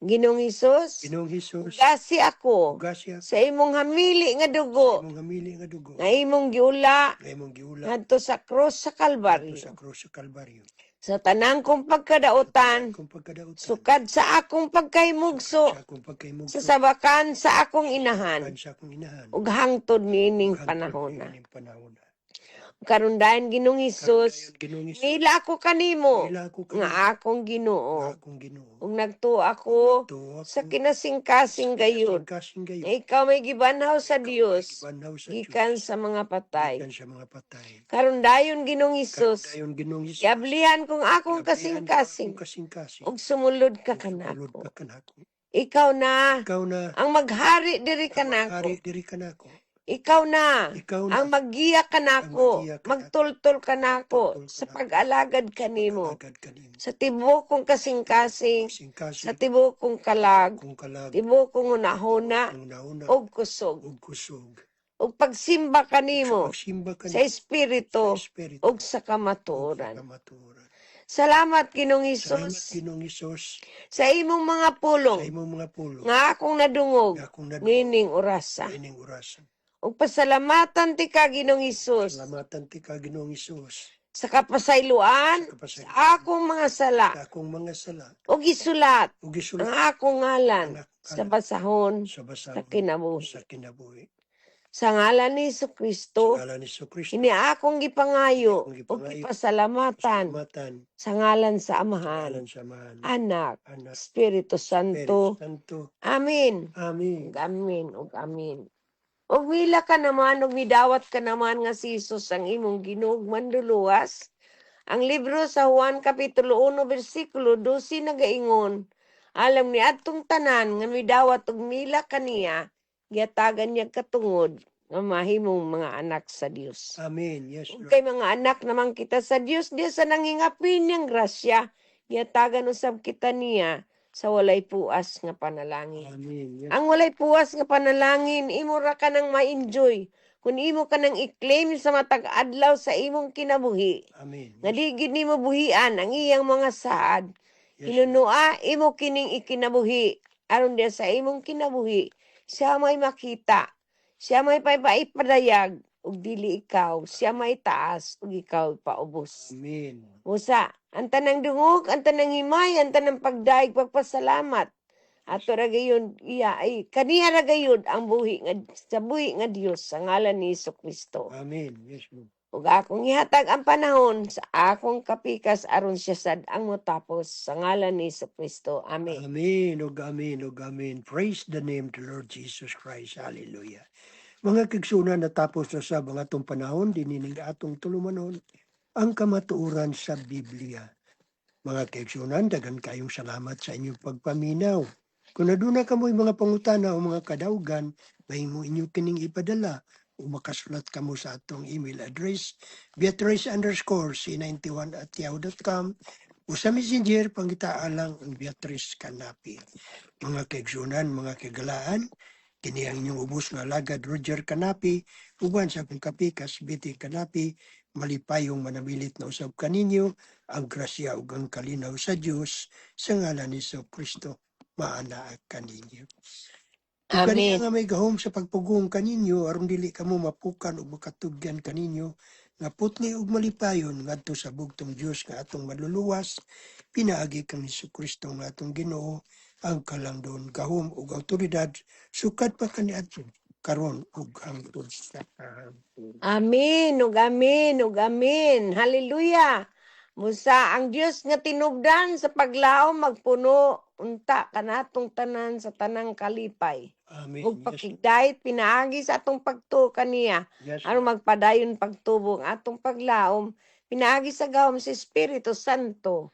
Ginoong Hesus, Ginoong Hesus. gasi ako Ugasya. sa imong hamili nga dugo Imong hamili nga dugo. nga imong giula Nga imong giula. ngadto sa krus sa Ato Kalbaryo. sa krus sa Kalbaryo. sa tanang kong pagkadautan, Kung pagkadautan. sukad sa akong pagkahimugso, Sa akong pagkaimog. sa sabakan sa akong inahan, Sa akong inahan. ug hangtod niining Hangtod panahon na. niining panahon na. Karon dayon Ginoong Hesus, Karon dayon, Ginoong Hesus, nila ako kanimo nila ako nga kanimo, akong Ginoo. akong Ginoo. Ug nagtuo ako Tuwa sa ko kinasing-kasing gayud. kasing gayon. Na ikaw may gibanhaw sa Dios Gibanhaw sa gikan Diyos, sa mga patay. gikan sa mga patay. Karon dayon Karon Ginoong Hesus, dayon, Ginoong Hesus, iablihan kong akong iablihan ko kasing-kasing akong kasing-kasing. ug sumulod ka Ug sumulod kanako. ka kanako. Ikaw na Ikaw na ang maghari diri kanako. hari diri kanako. Ikaw na Ikaw na ang maggiya kanako, maggiya kanako, magtultol kanako magtultol sa kanako, pag-alagad kanimo. agad kanimo. Sa tibok kong kasing-kasing, Kasing-kasing sa tibok kong kalag, kung kalag, tibok kong unahuna, kung nauna, og kusog. ug kusog. Ug pagsimba kanimo Pagsimba sa kanimo Espiritu sa Espiritu, ug sa ug sa kamatuoran. kamatuoran. Salamat Ginoong Salamat, Hesus Ginoong Hesus, sa imong mga sa pulong imong mga pulong, nga akong nadungog nga akong nadungog nining orasa. ining orasan. Ug pasalamatan ti ka Ginoong Hesus Salamatan ti ka, Ginoong Hesus, sa kapasayloan sa kapasayloan sa akong mga sala sa akong mga sala, ug isulat ug ang isulat akong ngalan ang akong sa ngalan basahon sa sa basahon kinabuhi. sa kinabuhi. Sa ngalan ni Kristo, Sa ngalan ni Jesucristo, ini akong gipangayo akong ug gipangayo, ipasalamatan salamatan, sa ngalan sa sa Amahan, ngalan sa Amahan, Anak, Anak, Espiritu Espiritu Santo. Santo. Amen. Amen. Ug amen, ug amen. Ug mila ka naman, ug midawat ka naman nga si Jesus ang imong Ginoo ug manluluwas. Ang libro sa Juan Kapitulo 1, versikulo 12 nagaingon, alam ni adtong tanan nga midawat ug mila kaniya, giatagan niya katungod nga mahimong mga anak sa Dios. Amen. Yes, Ug Lord. kay mga anak naman kita sa Dios, di sa nangingapin niyang grasya, giatagan usab kita niya sa walay puas nga panalangin. Amen. Yes. Ang walay puwas nga panalangin, imo ra ka nang ma-enjoy. Kung imo ka nang i-claim sa matag adlaw sa imong kinabuhi, Amen. nga di gid nimo buhian ang iyang mga saad, Yes, Lord. kinunua imo kining ikinabuhi. Aron diya sa imong kinabuhi, siya may makita, siya may paipadayag, ug dili ikaw, siya may taas, ug ikaw paubos. Amen. Musa, ang tanang dungog, ang tanang himay, ang tanang pagdaig, pagpasalamat. Ato ra gayon iya ay kaniya ra gayon ang buhi nga sa buhi nga Dios sa ngalan ni Jesucristo. Amen. Yes, Lord. Ug akong ihatag ang panahon sa akong kapikas aron siya sad ang motapos sa ngalan ni Jesucristo. Amen. Amen. Ug amen. Ug amen. Praise the name of the Lord Jesus Christ. Hallelujah. Mga kigsunan, natapos na sa mga atong panahon, dininig atong tulumanon ang kamatuoran sa Biblia. Mga kigsunan, dagan kayong salamat sa inyong pagpaminaw. Kung naduna ka mo'y mga pangutana o mga kadaugan, may mo inyong kining ipadala o makasulat ka mo sa atong email address, beatrice_c91@yahoo.com o sa messenger, pangitaalang ang Beatrice Canapi. Mga kaigsunan, mga kagalaan, kini ang inyong ubos nga alagad Roger Canapi, uban sa akong kapikas, Betty Canapi, malipayong manamilit na usab kaninyo, ang grasya ug ang kalinaw sa Dios sa ngalan ni Kristo maana kaninyo. Ug kanina Amen. nga may gahom sa pagpugong kaninyo aron dili kamo mapukan ug makatugyan kaninyo nga putni ug malipayon ngadto sa bugtong Dios nga atong maluluwas pinaagi kang Kristo nga atong Ginoo ang kalangdon gahom ug awtoridad sukad pa kaniadto karon ug hangtod sa kahapon. Amen. Ug amen. Ug amen. Hallelujah. Musa ang Dios nga tinubdan sa paglaom magpuno unta kanatong tanan sa tanang kalipay. Amen. Ug Yes, pakigdayet pinaagi sa atong pagtuo kaniya. yes, Aron magpadayon pagtubong atong paglaom pinaagi sa gahom sa Espiritu Santo.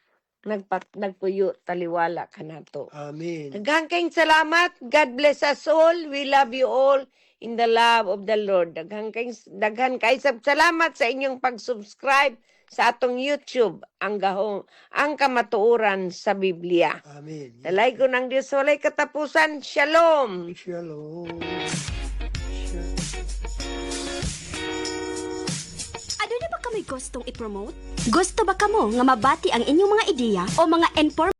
Nagpuyo taliwala kanato. Amen. Daghang kayong salamat. God bless us all. We love you all in the love of the Lord. Daghan kayong salamat sa inyong pag-subscribe sa atong YouTube, ang kamatuoran sa Biblia. Amen. Dalay ko ng Diyos walay katapusan. Shalom! Shalom. Ano na ba kami gustong i-promote? Gusto ba kamo nga mabati ang inyong mga ideya o mga